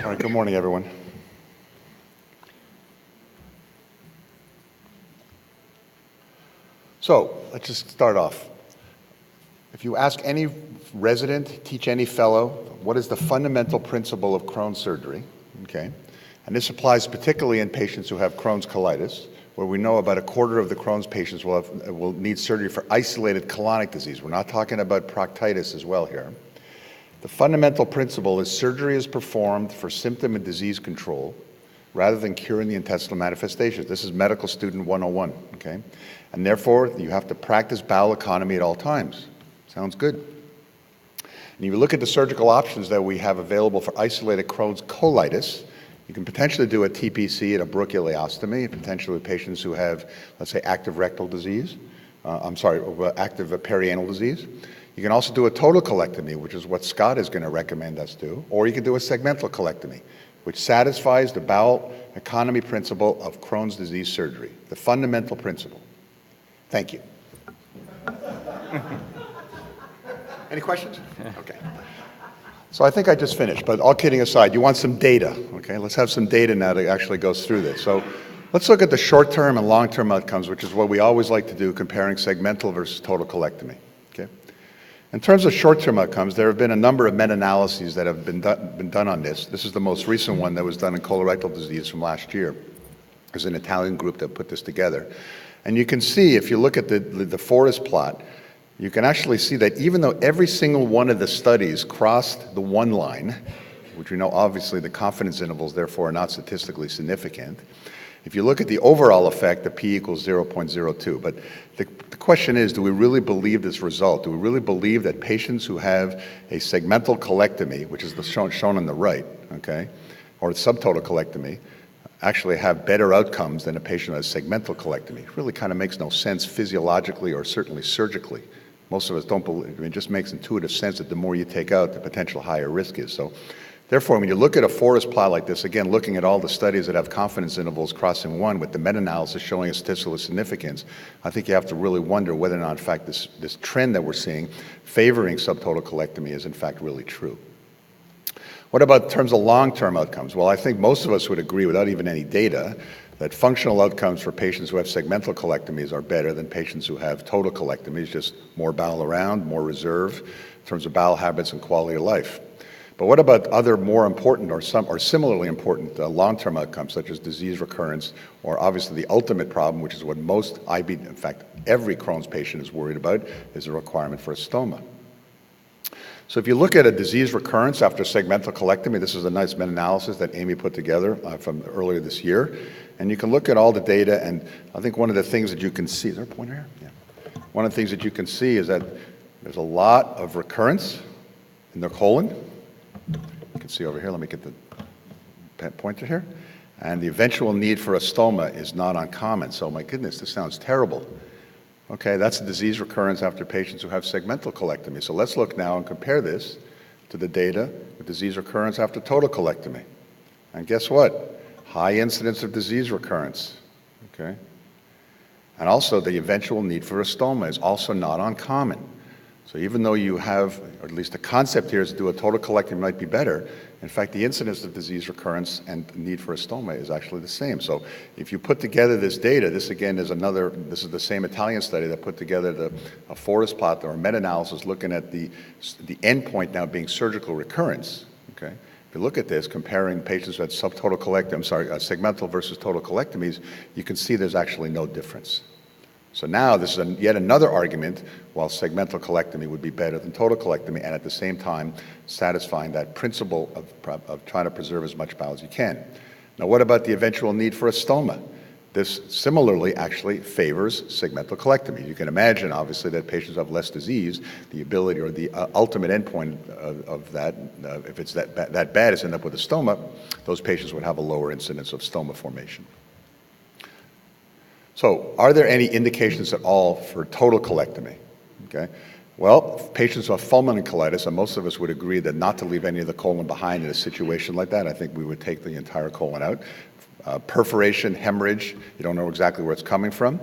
All right, good morning, everyone. So let's just start off. If you ask any resident, teach any fellow, what is the fundamental principle of Crohn's surgery, okay? And this applies particularly in patients who have Crohn's colitis, where we know about a quarter of the Crohn's patients will need surgery for isolated colonic disease. We're not talking about proctitis as well here. The fundamental principle is surgery is performed for symptom and disease control rather than curing the intestinal manifestations. This is medical student 101, okay? And therefore, you have to practice bowel economy at all times. Sounds good. And you look at the surgical options that we have available for isolated Crohn's colitis. You can potentially do a TPC and a bronchioliostomy, potentially with patients who have, let's say, active rectal disease. Active perianal disease. You can also do a total colectomy, which is what Scott is going to recommend us do, or you can do a segmental colectomy, which satisfies the bowel economy principle of Crohn's disease surgery, the fundamental principle. Thank you. Any questions? Okay. So I think I just finished, but all kidding aside, you want some data, okay? Let's have some data now that actually goes through this. So let's look at the short-term and long-term outcomes, which is what we always like to do, comparing segmental versus total colectomy, okay? In terms of short-term outcomes, there have been a number of meta-analyses that have been done on this. This is the most recent one that was done in colorectal disease from last year. There's an Italian group that put this together. And you can see, if you look at the forest plot, you can actually see that even though every single one of the studies crossed the one line, which we know obviously the confidence intervals therefore are not statistically significant, if you look at the overall effect, the p equals 0.02. But the question is, do we really believe this result? Do we really believe that patients who have a segmental colectomy, which is shown on the right, okay, or subtotal colectomy, actually have better outcomes than a patient who has segmental colectomy? It really kind of makes no sense physiologically or certainly surgically. Most of us don't believe, I mean, it just makes intuitive sense that the more you take out, the potential higher risk is. So therefore, when you look at a forest plot like this, again, looking at all the studies that have confidence intervals crossing one with the meta-analysis showing a statistical significance, I think you have to really wonder whether or not, in fact, this trend that we're seeing favoring subtotal colectomy is, in fact, really true. What about in terms of long-term outcomes? Well, I think most of us would agree, without even any data, that functional outcomes for patients who have segmental colectomies are better than patients who have total colectomies, just more bowel around, more reserve in terms of bowel habits and quality of life. But what about other more important or similarly important long-term outcomes, such as disease recurrence, or obviously the ultimate problem, which is what most IBD, in fact, every Crohn's patient is worried about, is a requirement for a stoma. So if you look at a disease recurrence after segmental colectomy, this is a nice meta-analysis that Amy put together from earlier this year, and you can look at all the data, and I think one of the things that you can see, is there a pointer here? Yeah. One of the things that you can see is that there's a lot of recurrence in the colon. You can see over here, let me get the pointer here. And the eventual need for a stoma is not uncommon. So my goodness, this sounds terrible. Okay, that's a disease recurrence after patients who have segmental colectomy. So let's look now and compare this to the data with disease recurrence after total colectomy. And guess what? High incidence of disease recurrence, okay? And also the eventual need for a stoma is also not uncommon. So even though you have, or at least the concept here is to do a total colectomy might be better, in fact, the incidence of disease recurrence and need for a stoma is actually the same. So if you put together this data, this again is this is the same Italian study that put together a forest plot or a meta-analysis looking at the endpoint now being surgical recurrence, okay? If you look at this, comparing patients who had segmental versus total colectomies, you can see there's actually no difference. So now this is yet another argument while segmental colectomy would be better than total colectomy, and at the same time satisfying that principle of trying to preserve as much bowel as you can. Now what about the eventual need for a stoma? This similarly actually favors segmental colectomy. You can imagine obviously that patients who have less disease, the ability or the ultimate endpoint of that, if it's that bad as end up with a stoma, those patients would have a lower incidence of stoma formation. So are there any indications at all for total colectomy? Okay. Well, patients who have fulminant colitis, and most of us would agree that not to leave any of the colon behind in a situation like that. I think we would take the entire colon out. Perforation, hemorrhage, you don't know exactly where it's coming from.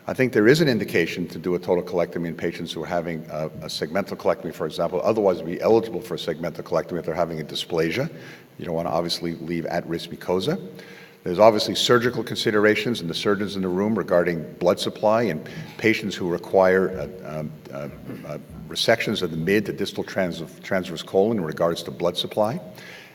I think there is an indication to do a total colectomy in patients who are having a segmental colectomy, for example, otherwise be eligible for a segmental colectomy if they're having a dysplasia. You don't want to obviously leave at-risk mucosa. There's obviously surgical considerations and the surgeons in the room regarding blood supply and patients who require resections of the mid to distal transverse colon in regards to blood supply.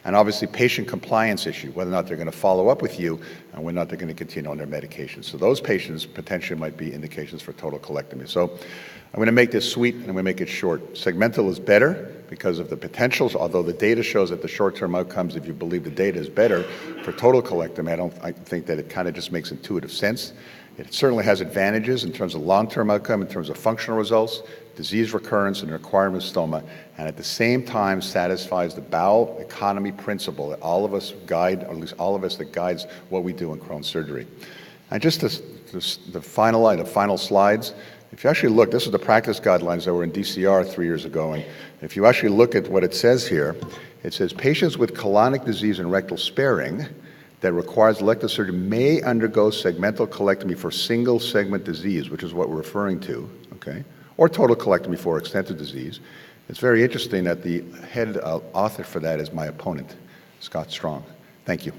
And obviously patient compliance issue, whether or not they're going to follow up with you and whether or not they're going to continue on their medication. So those patients potentially might be indications for total colectomy. So I'm going to make this sweet and I'm going to make it short. Segmental is better because of the potentials, although the data shows that the short-term outcomes, if you believe the data is better for total colectomy, I think that it kind of just makes intuitive sense. It certainly has advantages in terms of long-term outcome, in terms of functional results, disease recurrence, and requirement of stoma, and at the same time satisfies the bowel economy principle that all of us guide, or at least all of us that guides what we do in Crohn's surgery. And just the final slides, if you actually look, this is the practice guidelines that were in DCR 3 years ago, and if you actually look at what it says here, it says patients with colonic disease and rectal sparing that requires elective surgery may undergo segmental colectomy for single segment disease, which is what we're referring to, okay? Or total colectomy for extensive disease. It's very interesting that the head author for that is my opponent, Scott Strong. Thank you.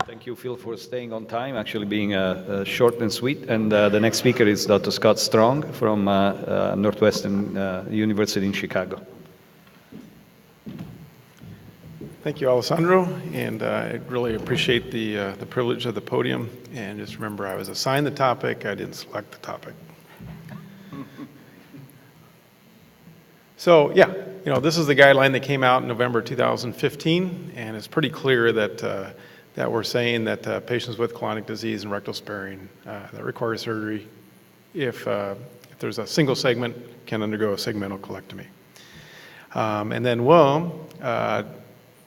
Thank you, Phil, for staying on time, actually being short and sweet. And the next speaker is Dr. Scott Strong from Northwestern University in Chicago. Thank you, Alessandro, and I really appreciate the privilege of the podium. And just remember, I was assigned the topic, I didn't select the topic. So yeah, this is the guideline that came out in November 2015, and it's pretty clear that that we're saying that patients with colonic disease and rectal sparing that require surgery, if there's a single segment, can undergo a segmental colectomy. And then Will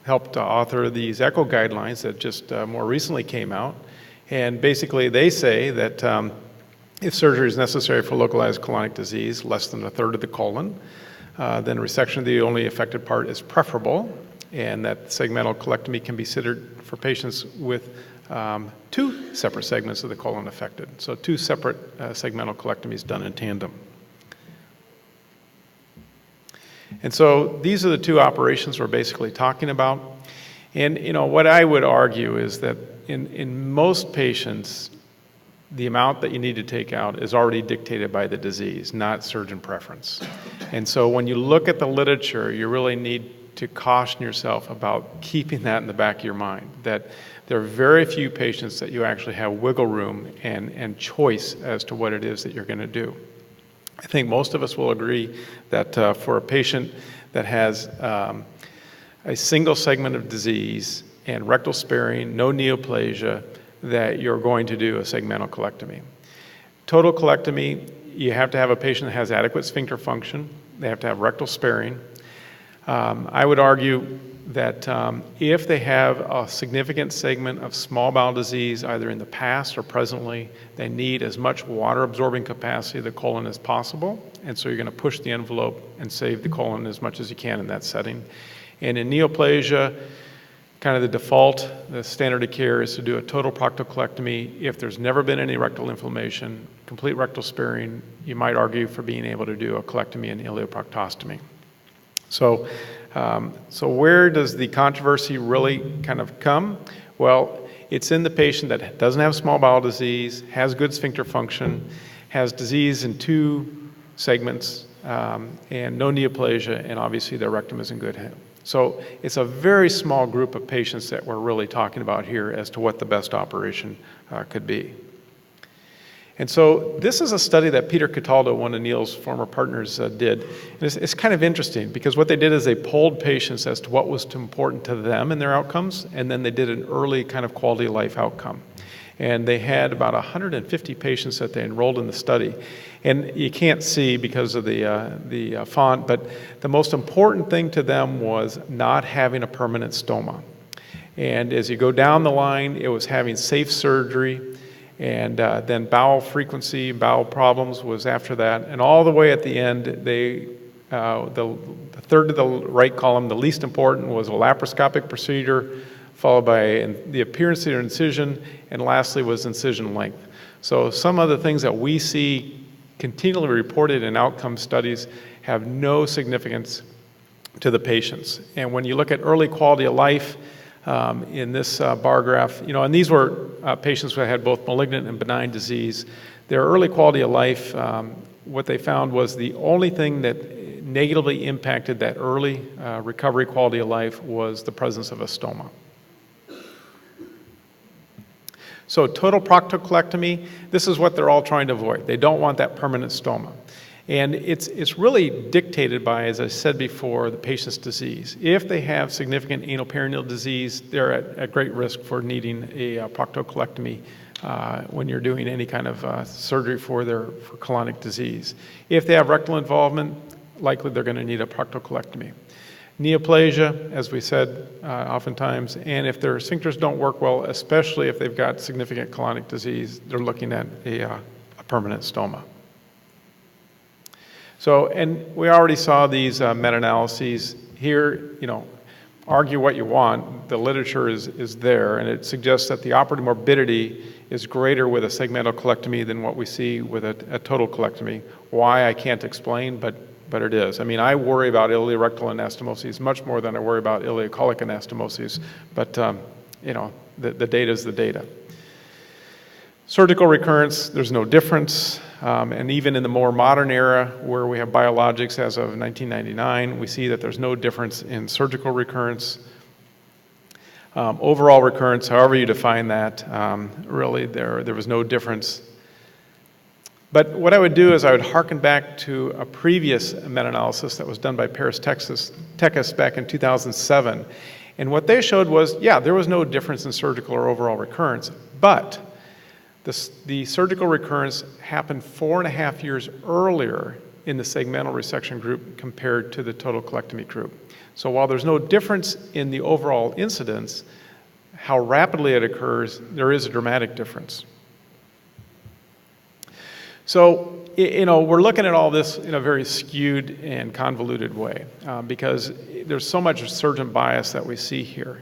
helped author these ECHO guidelines that just more recently came out. And basically they say that if surgery is necessary for localized colonic disease, less than a third of the colon, then resection of the only affected part is preferable, and that segmental colectomy can be considered for patients with 2 separate segments of the colon affected. So 2 separate segmental colectomies done in tandem. And so these are the 2 operations we're basically talking about. And what I would argue is that in most patients, the amount that you need to take out is already dictated by the disease, not surgeon preference. And so when you look at the literature, you really need to caution yourself about keeping that in the back of your mind, that there are very few patients that you actually have wiggle room and choice as to what it is that you're going to do. I think most of us will agree that for a patient that has a single segment of disease and rectal sparing, no neoplasia, that you're going to do a segmental colectomy. Total colectomy, you have to have a patient that has adequate sphincter function. They have to have rectal sparing. I would argue that if they have a significant segment of small bowel disease, either in the past or presently, they need as much water absorbing capacity of the colon as possible. And so you're going to push the envelope and save the colon as much as you can in that setting. And in neoplasia, kind of the default, the standard of care is to do a total proctocolectomy. If there's never been any rectal inflammation, complete rectal sparing, you might argue for being able to do a colectomy and ileoproctostomy. So where does the controversy really kind of come? Well, it's in the patient that doesn't have small bowel disease, has good sphincter function, has disease in 2 segments, and no neoplasia, and obviously their rectum is in good health. So it's a very small group of patients that we're really talking about here as to what the best operation could be. And so this is a study that Peter Cataldo, one of Neil's former partners, did. And it's kind of interesting because what they did is they polled patients as to what was important to them in their outcomes, and then they did an early kind of quality of life outcome. And they had about 150 patients that they enrolled in the study. And you can't see because of the font, but the most important thing to them was not having a permanent stoma. And as you go down the line, it was having safe surgery, and then bowel frequency, bowel problems was after that. And all the way at the end, the third to the right column, the least important, was a laparoscopic procedure followed by the appearance of the incision, and lastly was incision length. So some of the things that we see continually reported in outcome studies have no significance to the patients. And when you look at early quality of life in this bar graph, and these were patients who had both malignant and benign disease, their early quality of life, what they found was the only thing that negatively impacted that early recovery quality of life was the presence of a stoma. So total proctocolectomy, this is what they're all trying to avoid. They don't want that permanent stoma. And it's really dictated by, as I said before, the patient's disease. If they have significant anal perineal disease, they're at great risk for needing a proctocolectomy when you're doing any kind of surgery for colonic disease. If they have rectal involvement, likely they're going to need a proctocolectomy. Neoplasia, as we said oftentimes, and if their sphincters don't work well, especially if they've got significant colonic disease, they're looking at a permanent stoma. So, and we already saw these meta-analyses here. Argue what you want, the literature is there, and it suggests that the operative morbidity is greater with a segmental colectomy than what we see with a total colectomy. Why, I can't explain, but it is. I mean, I worry about ileorectal anastomoses much more than I worry about ileocolic anastomoses, but the data is the data. Surgical recurrence, there's no difference, and even in the more modern era where we have biologics as of 1999, we see that there's no difference in surgical recurrence. Overall recurrence, however you define that, really there was no difference. But what I would do is I would hearken back to a previous meta-analysis that was done by Paris, Texas back in 2007. And what they showed was, yeah, there was no difference in surgical or overall recurrence, but the surgical recurrence happened 4.5 years earlier in the segmental resection group compared to the total colectomy group. So while there's no difference in the overall incidence, how rapidly it occurs, there is a dramatic difference. So, we're looking at all this in a very skewed and convoluted way because there's so much surgeon bias that we see here.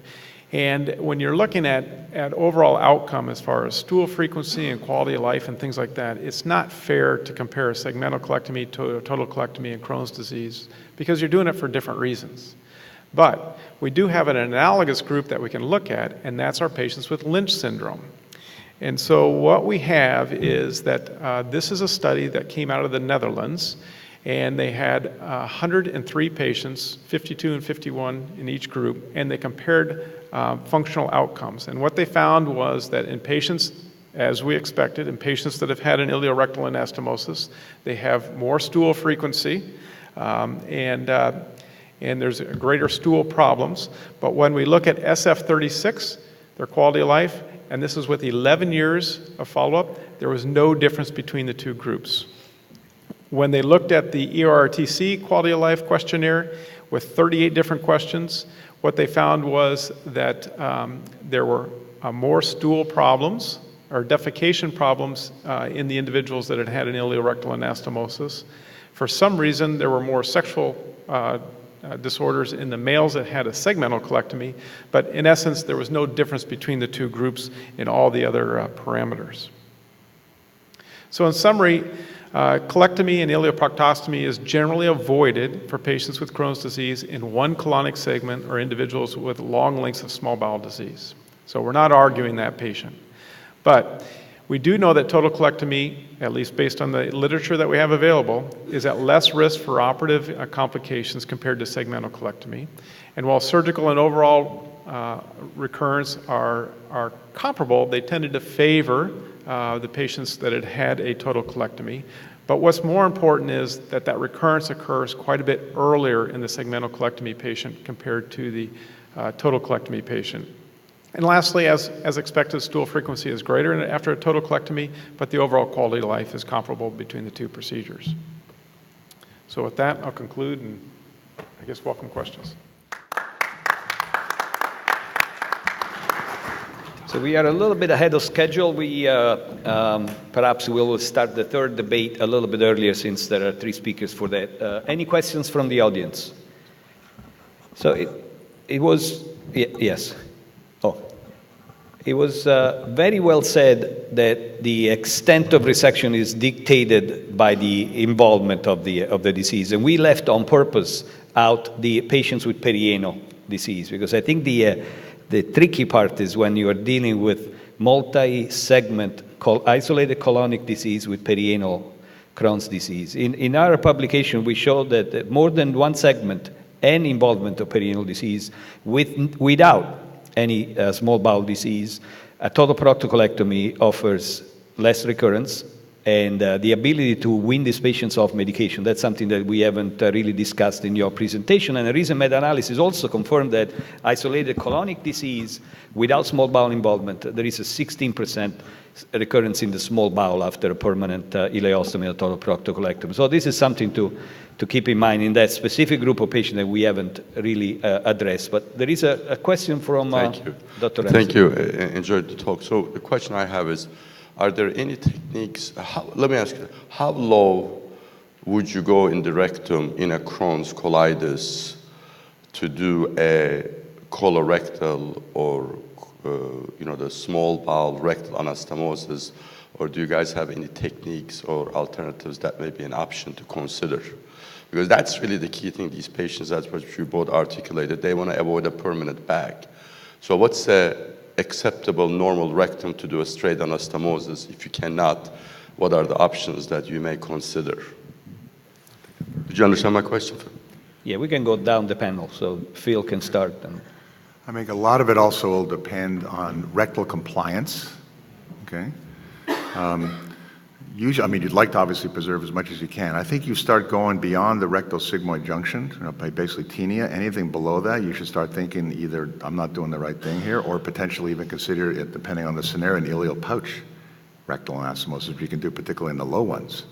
And when you're looking at overall outcome as far as stool frequency and quality of life and things like that, it's not fair to compare a segmental colectomy to a total colectomy in Crohn's disease because you're doing it for different reasons. But we do have an analogous group that we can look at, and that's our patients with Lynch syndrome. And so what we have is that this is a study that came out of the Netherlands, and they had 103 patients, 52 and 51 in each group, and they compared functional outcomes. And what they found was that in patients, as we expected, in patients that have had an ileorectal anastomosis, they have more stool frequency, and there's greater stool problems. But when we look at SF36, their quality of life, and this is with 11 years of follow-up, there was no difference between the two groups. When they looked at the EORTC quality of life questionnaire with 38 different questions, what they found was that there were more stool problems or defecation problems in the individuals that had had an ileorectal anastomosis. For some reason, there were more sexual disorders in the males that had a segmental colectomy, but in essence, there was no difference between the two groups in all the other parameters. So in summary, colectomy and ileoproctostomy is generally avoided for patients with Crohn's disease in one colonic segment or individuals with long lengths of small bowel disease. So we're not arguing that patient. But we do know that total colectomy, at least based on the literature that we have available, is at less risk for operative complications compared to segmental colectomy. And while surgical and overall recurrence are comparable, they tended to favor the patients that had had a total colectomy. But what's more important is that recurrence occurs quite a bit earlier in the segmental colectomy patient compared to the total colectomy patient. And lastly, as expected, stool frequency is greater after a total colectomy, but the overall quality of life is comparable between the two procedures. So with that, I'll conclude and I guess welcome questions. So we are a little bit ahead of schedule. We perhaps we will start the third debate a little bit earlier since there are 3 speakers for that. Any questions from the audience? So it was, yes. Oh, It was very well said that the extent of resection is dictated by the involvement of the disease. And we left on purpose out the patients with perianal disease, because I think the tricky part is when you are dealing with multi-segment isolated colonic disease with perianal Crohn's disease. In our publication, we showed that more than one segment and involvement of perianal disease without any small bowel disease, a total proctocolectomy offers less recurrence and the ability to wean these patients off medication. That's something that we haven't really discussed in your presentation. And a recent meta-analysis also confirmed that isolated colonic disease without small bowel involvement, there is a 16% recurrence in the small bowel after a permanent ileostomy or total proctocolectomy. So this is something to keep in mind in that specific group of patients that we haven't really addressed. But there is a question from Dr. Ramsey. Thank you. Enjoyed the talk. So the question I have is, are there any techniques, let me ask you, how low would you go in the rectum in a Crohn's colitis to do a colorectal or the small bowel rectal anastomosis, or do you guys have any techniques or alternatives that may be an option to consider? Because that's really the key thing. These patients, that's what you both articulated, they want to avoid a permanent bag. So what's the acceptable normal rectum to do a straight anastomosis? If you cannot, what are the options that you may consider? Did you understand my question? Yeah, we can go down the panel, so Phil can start. I mean, a lot of it also will depend on rectal compliance, okay? Usually, I mean, you'd like to obviously preserve as much as you can. I think you start going beyond the rectal sigmoid junction, by basically tinea. Anything below that, you should start thinking either I'm not doing the right thing here, or potentially even consider it, depending on the scenario, an ileal pouch rectal anastomosis, which you can do particularly in the low ones.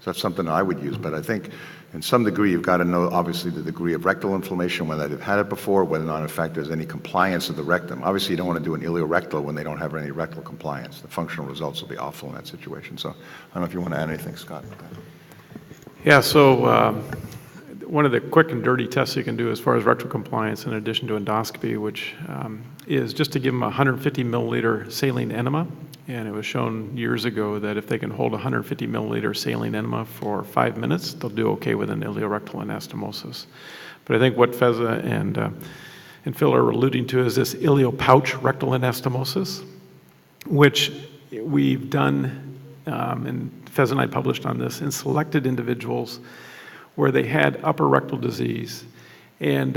So that's something I would use, but I think in some degree you've got to know obviously the degree of rectal inflammation, whether they've had it before, whether or not in fact there's any compliance of the rectum. Obviously you don't want to do an ileorectal when they don't have any rectal compliance. The functional results will be awful in that situation. So I don't know if you want to add anything, Scott. Yeah, so one of the quick and dirty tests you can do as far as rectal compliance, in addition to endoscopy, which is just to give them a 150 milliliter saline enema. And it was shown years ago that if they can hold 150 milliliter saline enema for 5 minutes, they'll do okay with an ileorectal anastomosis. But I think what Feza and Phil are alluding to is this ileopouch rectal anastomosis, which we've done, and Feza and I published on this, in selected individuals where they had upper rectal disease, and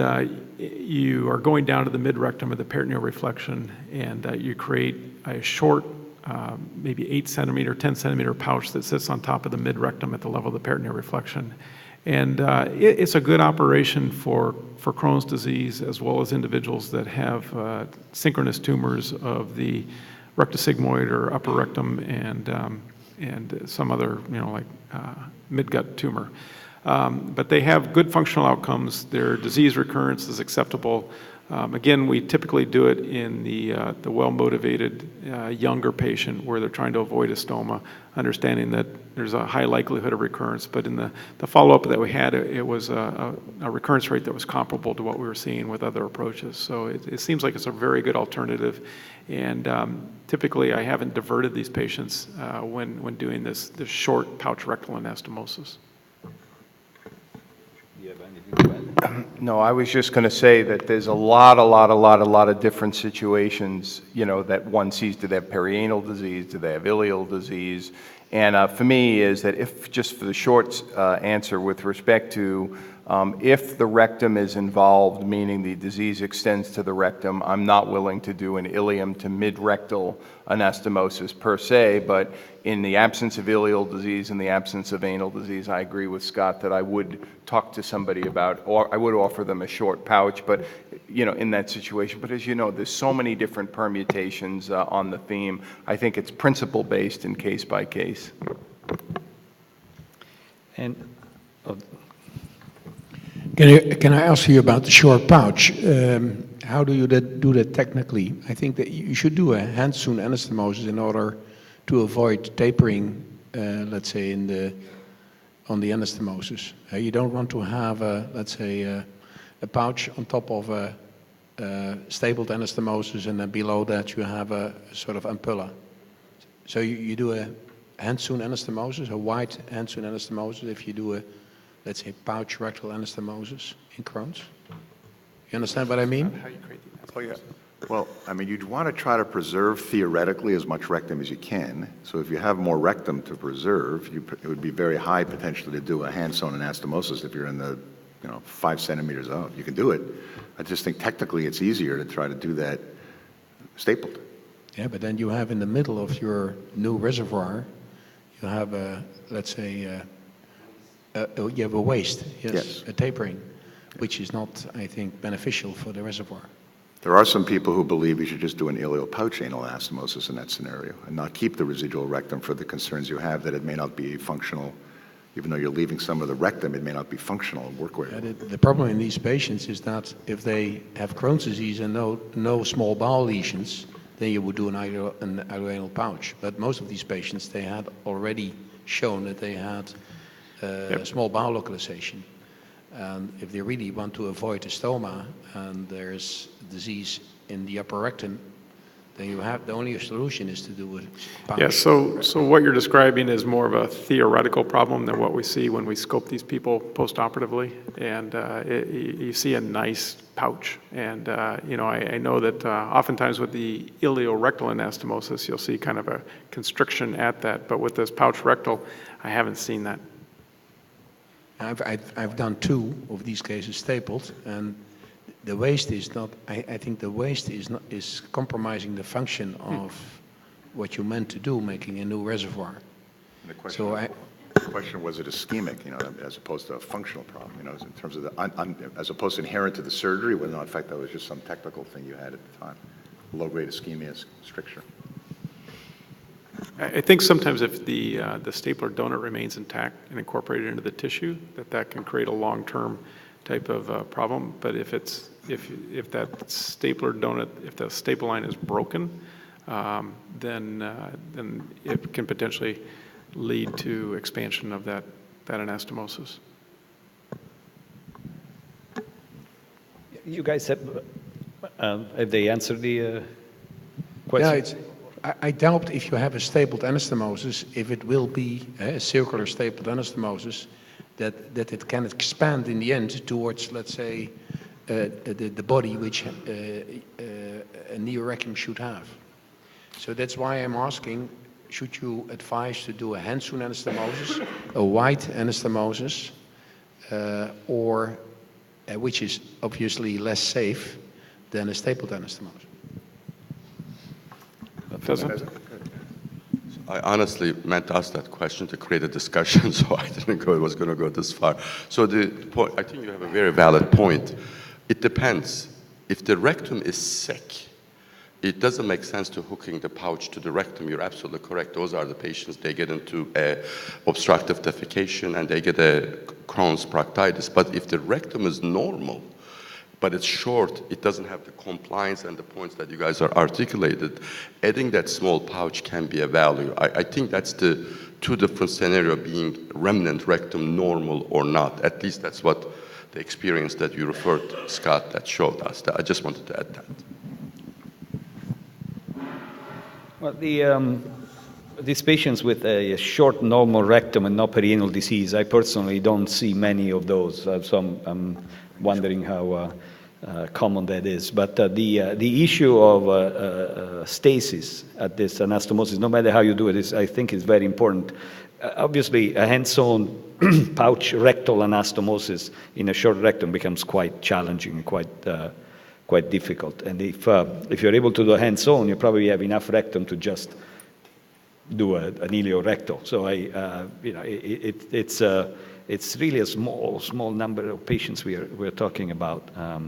you are going down to the mid-rectum of the peritoneal reflection, and you create a short, maybe 8 centimeter, 10 centimeter pouch that sits on top of the mid-rectum at the level of the peritoneal reflection. And it's a good operation for Crohn's disease, as well as individuals that have synchronous tumors of the rectosigmoid or upper rectum and some other, like midgut tumor. But they have good functional outcomes. Their disease recurrence is acceptable. Again, we typically do it in the well-motivated younger patient where they're trying to avoid a stoma, understanding that there's a high likelihood of recurrence. But in the follow-up that we had, it was a recurrence rate that was comparable to what we were seeing with other approaches. So it seems like it's a very good alternative. And typically, I haven't diverted these patients when doing this short pouch rectal anastomosis. No, I was just going to say that there's a lot of different situations, that one sees. Do they have perianal disease? Do they have ileal disease? And for me is that if, just for the short answer with respect to if the rectum is involved, meaning the disease extends to the rectum, I'm not willing to do an ileum to mid-rectal anastomosis per se, but in the absence of ileal disease, in the absence of anal disease, I agree with Scott that I would talk to somebody about, or I would offer them a short pouch, but in that situation. But as you know, there's so many different permutations on the theme. I think it's principle-based and case by case. And Can I ask you about the short pouch? How do you do that technically? I think that you should do a hand-sewn anastomosis in order to avoid tapering, let's say, on the anastomosis. You don't want to have, let's say, a pouch on top of a stapled anastomosis, and then below that you have a sort of ampulla. So you do a hand-sewn anastomosis, a wide hand-sewn anastomosis, if you do a, let's say, pouch rectal anastomosis in Crohn's. You understand what I mean? Oh, yeah. Well, I mean, you'd want to try to preserve theoretically as much rectum as you can. So if you have more rectum to preserve, it would be very high potentially to do a hand-sewn anastomosis if you're in the, 5 centimeters out. You can do it. I just think technically it's easier to try to do that stapled. Yeah, but then you have in the middle of your new reservoir, you have a, let's say, you have a waste, Yes. a tapering, which is not, I think, beneficial for the reservoir. There are some people who believe you should just do an ileopouch anal anastomosis in that scenario and not keep the residual rectum for the concerns you have that it may not be functional. Even though you're leaving some of the rectum, it may not be functional and work well. The problem in these patients is that if they have Crohn's disease and no small bowel lesions, then you would do an ileoanal pouch. But most of these patients, they had already shown that they had small bowel localization. And if they really want to avoid a stoma and there's disease in the upper rectum, then you have, the only solution is to do a pouch. Yeah, so what you're describing is more of a theoretical problem than what we see when we scope these people post-operatively. And you see a nice pouch. And, I know that oftentimes with the ileorectal anastomosis, you'll see kind of a constriction at that. But with this pouch rectal, I haven't seen that. I've done 2 of these cases stapled, and the waste is not, I think the waste is compromising the function of what you meant to do, making a new reservoir. And the question was it ischemic, as opposed to a functional problem, in terms of as opposed to inherent to the surgery, whether or not in fact that was just some technical thing you had at the time, low-grade ischemia stricture. I think sometimes if the stapler donut remains intact and incorporated into the tissue, that can create a long-term type of problem. But if that stapler donut, if the staple line is broken, then it can potentially lead to expansion of that anastomosis. You guys have they answered the question? Yeah, I doubt if you have a stapled anastomosis, if it will be a circular stapled anastomosis, that it can expand in the end towards, let's say, the body which a neorectum should have. So that's why I'm asking, should you advise to do a hand-sewn anastomosis, a wide anastomosis, or which is obviously less safe than a stapled anastomosis? I honestly meant to ask that question to create a discussion, so I didn't go, it was going to go this far. So the point, I think you have a very valid point. It depends. If the rectum is sick, it doesn't make sense to hooking the pouch to the rectum. You're absolutely correct. Those are the patients, they get into obstructive defecation and they get a Crohn's proctitis. But if the rectum is normal, but it's short, it doesn't have the compliance and the points that you guys are articulated, adding that small pouch can be a value. I think that's the 2 different scenario, being remnant rectum normal or not. At least that's what the experience that you referred to, Scott, that showed us. I just wanted to add that. Well, these patients with a short normal rectum and no perianal disease, I personally don't see many of those, so I'm wondering how common that is. But the issue of stasis at this anastomosis, no matter how you do it, I think is very important. Obviously, a hand-sewn pouch rectal anastomosis in a short rectum becomes quite challenging and quite difficult. And if you're able to do a hand-sewn, you probably have enough rectum to just do an ileorectal. So it's really a small number of patients we're talking about, I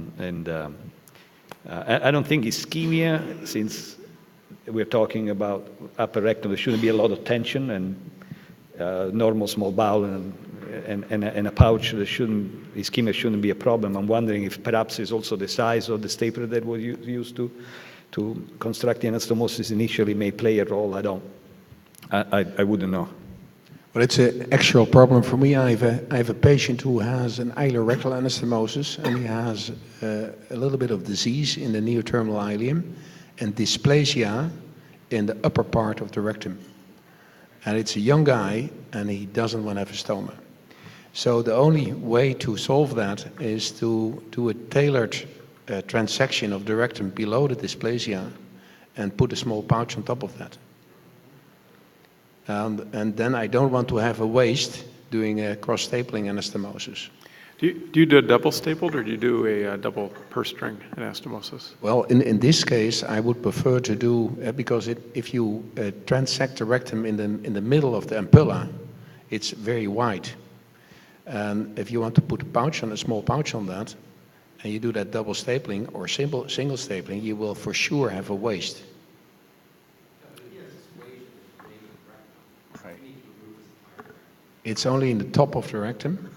don't think ischemia, since we're talking about upper rectum, there shouldn't be a lot of tension, and normal small bowel and a pouch, ischemia shouldn't be a problem. I'm wondering if perhaps it's also the size of the stapler that was used to construct the anastomosis initially may play a role. I wouldn't know. Well, it's an actual problem for me. I have a patient who has an ileorectal anastomosis, and he has a little bit of disease in the neoterminal ileum and dysplasia in the upper part of the rectum. And it's a young guy, and he doesn't want to have a stoma. So the only way to solve that is to do a tailored transection of the rectum below the dysplasia and put a small pouch on top of that. And then I don't want to have a waste doing a cross-stapling anastomosis. Do you do a double stapled, or do you do a double purse string anastomosis? Well, in this case, I would prefer to do, because if you transect the rectum in the middle of the ampulla, it's very wide. And if you want to put a small pouch on that, and you do that double stapling or single stapling, you will for sure have a waste. It's only in the top of the rectum.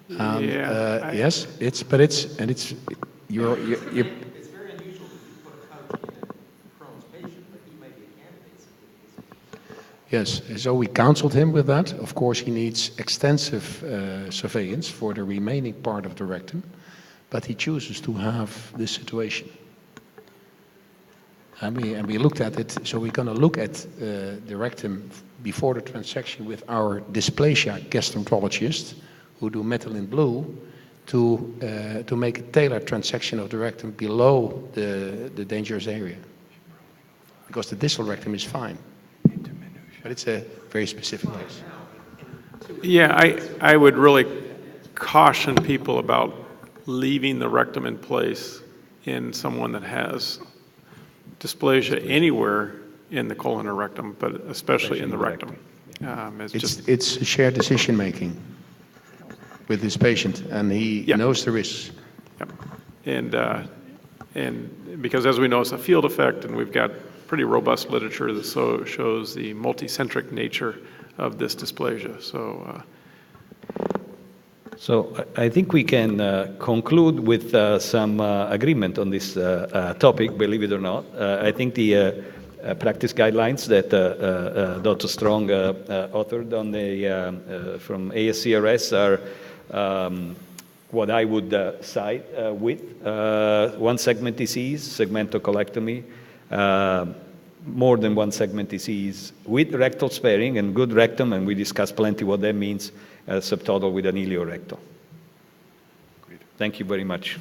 Yes, it's very unusual that you put a pouch in a Crohn's patient, but he may be a candidate. Yes, so we counseled him with that. Of course, he needs extensive surveillance for the remaining part of the rectum, but he chooses to have this situation. And we looked at it, so we're going to look at the rectum before the transection with our dysplasia gastroenterologist, who do methylene blue, to make a tailored transection of the rectum below the dangerous area. Because the distal rectum is fine, but it's a very specific case. Yeah, I would really caution people about leaving the rectum in place in someone that has dysplasia anywhere in the colon or rectum, but especially in the rectum. It's a shared decision making with this patient, and he knows the risks. Yep. And because, as we know, it's a field effect, and we've got pretty robust literature that shows the multicentric nature of this dysplasia. So I think we can conclude with some agreement on this topic, believe it or not. I think the practice guidelines that Dr. Strong authored on from ASCRS are what I would cite with one segment disease, segmental colectomy, more than one segment disease with rectal sparing and good rectum, and we discussed plenty what that means, subtotal with an iliorectal. Thank you very much.